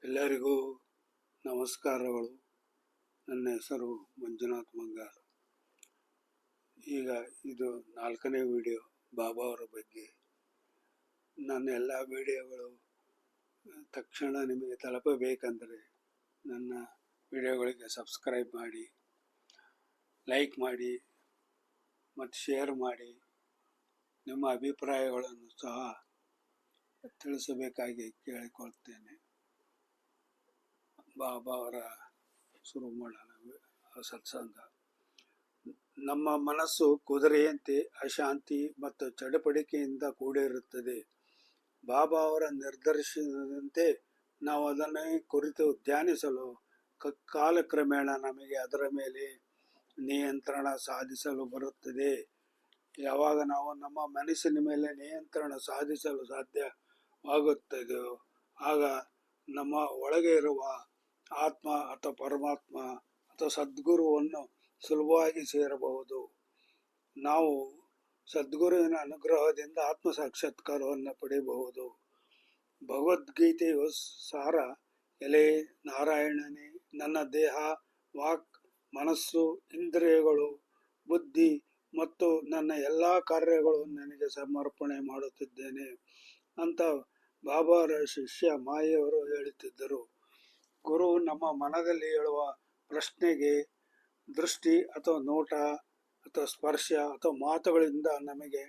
ಎಲ್ಲರಿಗೂ ನಮಸ್ಕಾರಗಳು. ನನ್ನ ಹೆಸರು ಮಂಜುನಾಥ್ ಮಂಗಾರ್. ಈಗ ಇದು 4ನೇ ವಿಡಿಯೋ ಬಾಬಾ ಅವರ ಬಗ್ಗೆ. ನನ್ನ ಎಲ್ಲ ವಿಡಿಯೋಗಳು ತಕ್ಷಣ ನಿಮಗೆ ತಲುಪಬೇಕಂದರೆ ನನ್ನ ವಿಡಿಯೋಗಳಿಗೆ ಸಬ್ಸ್ಕ್ರೈಬ್ ಮಾಡಿ, ಲೈಕ್ ಮಾಡಿ ಮತ್ತು ಶೇರ್ ಮಾಡಿ. ನಿಮ್ಮ ಅಭಿಪ್ರಾಯಗಳನ್ನು ಸಹ ತಿಳಿಸಬೇಕಾಗಿ ಕೇಳಿಕೊಳ್ತೇನೆ. ಬಾಬಾ ಅವರ ಶುರು ಮಾಡೋಣ ಸತ್ಸಂಗ. ನಮ್ಮ ಮನಸ್ಸು ಕುದುರೆಯಂತೆ ಅಶಾಂತಿ ಮತ್ತು ಚಡಪಡಿಕೆಯಿಂದ ಕೂಡಿರುತ್ತದೆ. ಬಾಬಾ ಅವರ ನಿರ್ದೇಶನದಂತೆ ನಾವು ಅದನ್ನೇ ಕುರಿತು ಧ್ಯಾನಿಸಲು ಕಾಲಕ್ರಮೇಣ ನಮಗೆ ಅದರ ಮೇಲೆ ನಿಯಂತ್ರಣ ಸಾಧಿಸಲು ಬರುತ್ತದೆ. ಯಾವಾಗ ನಾವು ನಮ್ಮ ಮನಸ್ಸಿನ ಮೇಲೆ ನಿಯಂತ್ರಣ ಸಾಧಿಸಲು ಸಾಧ್ಯವಾಗುತ್ತದೆಯೋ ಆಗ ನಮ್ಮ ಒಳಗೆ ಇರುವ ಆತ್ಮ ಅಥವಾ ಪರಮಾತ್ಮ ಅಥವಾ ಸದ್ಗುರುವನ್ನು ಸುಲಭವಾಗಿ ಸೇರಬಹುದು. ನಾವು ಸದ್ಗುರುವಿನ ಅನುಗ್ರಹದಿಂದ ಆತ್ಮ ಸಾಕ್ಷಾತ್ಕಾರವನ್ನು ಪಡೆಯಬಹುದು. ಭಗವದ್ಗೀತೆಯು ಸಾರ, ಎಲೆ ನಾರಾಯಣನೇ, ನನ್ನ ದೇಹ, ವಾಕ್, ಮನಸ್ಸು, ಇಂದ್ರಿಯಗಳು, ಬುದ್ಧಿ ಮತ್ತು ನನ್ನ ಎಲ್ಲ ಕಾರ್ಯಗಳು ನನಗೆ ಸಮರ್ಪಣೆ ಮಾಡುತ್ತಿದ್ದೇನೆ ಅಂತ ಬಾಬಾರ ಶಿಷ್ಯ ಮಾಯೆಯವರು ಹೇಳುತ್ತಿದ್ದರು. ಗುರು ನಮ್ಮ ಮನದಲ್ಲಿ ಹೇಳುವ ಪ್ರಶ್ನೆಗೆ ದೃಷ್ಟಿ ಅಥವಾ ನೋಟ ಅಥವಾ ಸ್ಪರ್ಶ ಅಥವಾ ಮಾತುಗಳಿಂದ ನಮಗೆ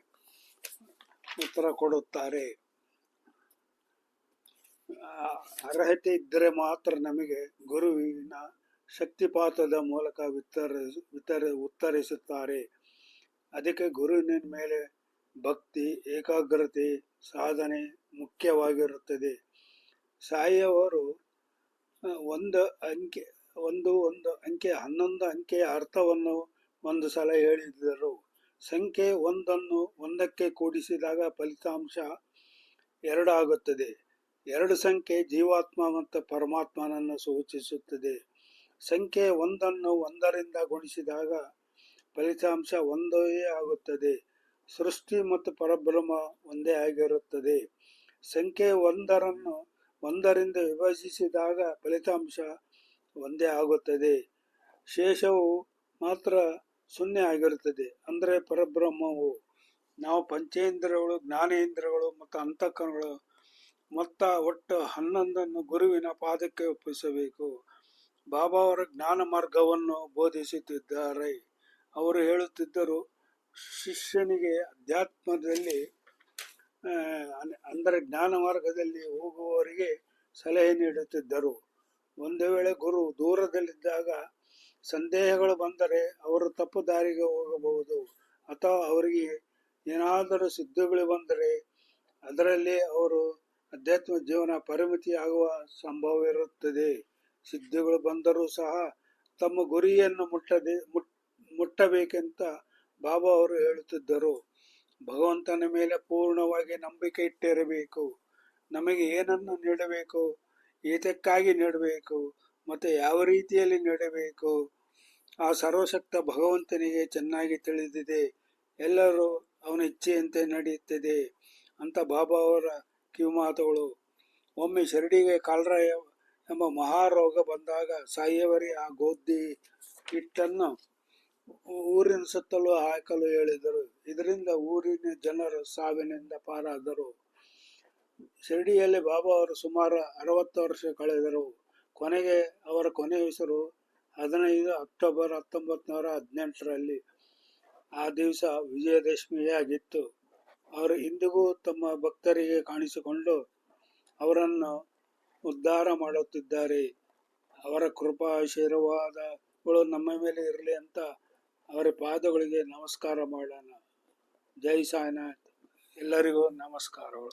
ಉತ್ತರ ಕೊಡುತ್ತಾರೆ. ಅರ್ಹತೆ ಇದ್ದರೆ ಮಾತ್ರ ನಮಗೆ ಗುರುವಿನ ಶಕ್ತಿಪಾತದ ಮೂಲಕ ಉತ್ತರಿಸುತ್ತಾರೆ. ಅದಕ್ಕೆ ಗುರುವಿನ ಮೇಲೆ ಭಕ್ತಿ, ಏಕಾಗ್ರತೆ, ಸಾಧನೆ ಮುಖ್ಯವಾಗಿರುತ್ತದೆ. ಸಾಯಿಯವರು ಒಂದು ಅಂಕೆ 11 ಅಂಕೆಯ ಅರ್ಥವನ್ನು ಒಂದು ಸಲ ಹೇಳಿದ್ದರು. ಸಂಖ್ಯೆ 1 1ಕ್ಕೆ ಕೂಡಿಸಿದಾಗ ಫಲಿತಾಂಶ 2 ಆಗುತ್ತದೆ. 2 ಸಂಖ್ಯೆ ಜೀವಾತ್ಮ ಮತ್ತು ಪರಮಾತ್ಮನನ್ನು ಸೂಚಿಸುತ್ತದೆ. ಸಂಖ್ಯೆ 1 1ರಿಂದ ಗುಣಿಸಿದಾಗ ಫಲಿತಾಂಶ 1 ಆಗುತ್ತದೆ. ಸೃಷ್ಟಿ ಮತ್ತು ಪರಬ್ರಹ್ಮ ಒಂದೇ ಆಗಿರುತ್ತದೆ. ಸಂಖ್ಯೆ 1ರಿಂದ ವಿಭಜಿಸಿದಾಗ ಫಲಿತಾಂಶ 1 ಆಗುತ್ತದೆ. ಶೇಷವು ಮಾತ್ರ 0 ಆಗಿರುತ್ತದೆ, ಅಂದರೆ ಪರಬ್ರಹ್ಮವು. ನಾವು ಪಂಚೇಂದ್ರಿಯಗಳು, ಜ್ಞಾನೇಂದ್ರಿಯಗಳು ಮತ್ತು ಅಂತಃಕರಣಗಳು ಮೊತ್ತ ಒಟ್ಟು 11 ಗುರುವಿನ ಪಾದಕ್ಕೆ ಒಪ್ಪಿಸಬೇಕು. ಬಾಬಾ ಅವರ ಜ್ಞಾನ ಮಾರ್ಗವನ್ನು ಬೋಧಿಸುತ್ತಿದ್ದಾರೆ. ಅವರು ಹೇಳುತ್ತಿದ್ದರು, ಶಿಷ್ಯನಿಗೆ ಅಧ್ಯಾತ್ಮದಲ್ಲಿ ಅಂದರೆ ಜ್ಞಾನ ಮಾರ್ಗದಲ್ಲಿ ಹೋಗುವವರಿಗೆ ಸಲಹೆ ನೀಡುತ್ತಿದ್ದರು. ಒಂದು ವೇಳೆ ಗುರು ದೂರದಲ್ಲಿದ್ದಾಗ ಸಂದೇಹಗಳು ಬಂದರೆ ಅವರು ತಪ್ಪು ದಾರಿಗೆ ಹೋಗಬಹುದು, ಅಥವಾ ಅವರಿಗೆ ಏನಾದರೂ ಸಿದ್ಧಿಗಳು ಬಂದರೆ ಅದರಲ್ಲಿ ಅವರು ಅಧ್ಯಾತ್ಮ ಜೀವನ ಪರಿಮಿತಿ ಆಗುವ ಸಂಭವವಿರುತ್ತದೆ. ಸಿದ್ಧಿಗಳು ಬಂದರೂ ಸಹ ತಮ್ಮ ಗುರಿಯನ್ನು ಮುಟ್ಟಬೇಕೆಂತ ಬಾಬಾ ಅವರು ಹೇಳುತ್ತಿದ್ದರು. ಭಗವಂತನ ಮೇಲೆ ಪೂರ್ಣವಾಗಿ ನಂಬಿಕೆ ಇಟ್ಟಿರಬೇಕು. ನಮಗೆ ಏನನ್ನು ನೀಡಬೇಕು, ಏತಕ್ಕಾಗಿ ನೀಡಬೇಕು ಮತ್ತು ಯಾವ ರೀತಿಯಲ್ಲಿ ನೀಡಬೇಕು, ಆ ಸರ್ವಶಕ್ತ ಭಗವಂತನಿಗೆ ಚೆನ್ನಾಗಿ ತಿಳಿದಿದೆ. ಎಲ್ಲರೂ ಅವನ ಇಚ್ಛೆಯಂತೆ ನಡೆಯುತ್ತದೆ ಅಂತ ಬಾಬಾ ಅವರ ಕಿವಿಮಾತುಗಳು. ಒಮ್ಮೆ ಶಿರಡಿಗೆ ಕಾಲರಾ ಎಂಬ ಮಹಾರೋಗ ಬಂದಾಗ ಸಾಯಿಯವರೇ ಆ ಗೋಧಿ ಹಿಟ್ಟನ್ನು ಊರಿನ ಸುತ್ತಲೂ ಹಾಕಲು ಹೇಳಿದರು. ಇದರಿಂದ ಊರಿನ ಜನರು ಸಾವಿನಿಂದ ಪಾರಾದರು. ಶಿರಡಿಯಲ್ಲಿ ಬಾಬಾ ಅವರು ಸುಮಾರು 60 ವರ್ಷ ಕಳೆದರು. ಕೊನೆಗೆ ಅವರ ಕೊನೆಯುಸಿರು 15 ಅಕ್ಟೋಬರ್ 1918ರಲ್ಲಿ. ಆ ದಿವಸ ವಿಜಯದಶಮಿಯಾಗಿತ್ತು. ಅವರು ಇಂದಿಗೂ ತಮ್ಮ ಭಕ್ತರಿಗೆ ಕಾಣಿಸಿಕೊಂಡು ಅವರನ್ನು ಉದ್ಧಾರ ಮಾಡುತ್ತಿದ್ದಾರೆ. ಅವರ ಕೃಪಾಶೀರ್ವಾದಗಳು ನಮ್ಮ ಮೇಲೆ ಇರಲಿ ಅಂತ ಅವರ ಪಾದಗಳಿಗೆ ನಮಸ್ಕಾರ ಮಾಡೋಣ. ಜೈ ಸಾಯಿನಾಥ್. ಎಲ್ಲರಿಗೂ ನಮಸ್ಕಾರಗಳು.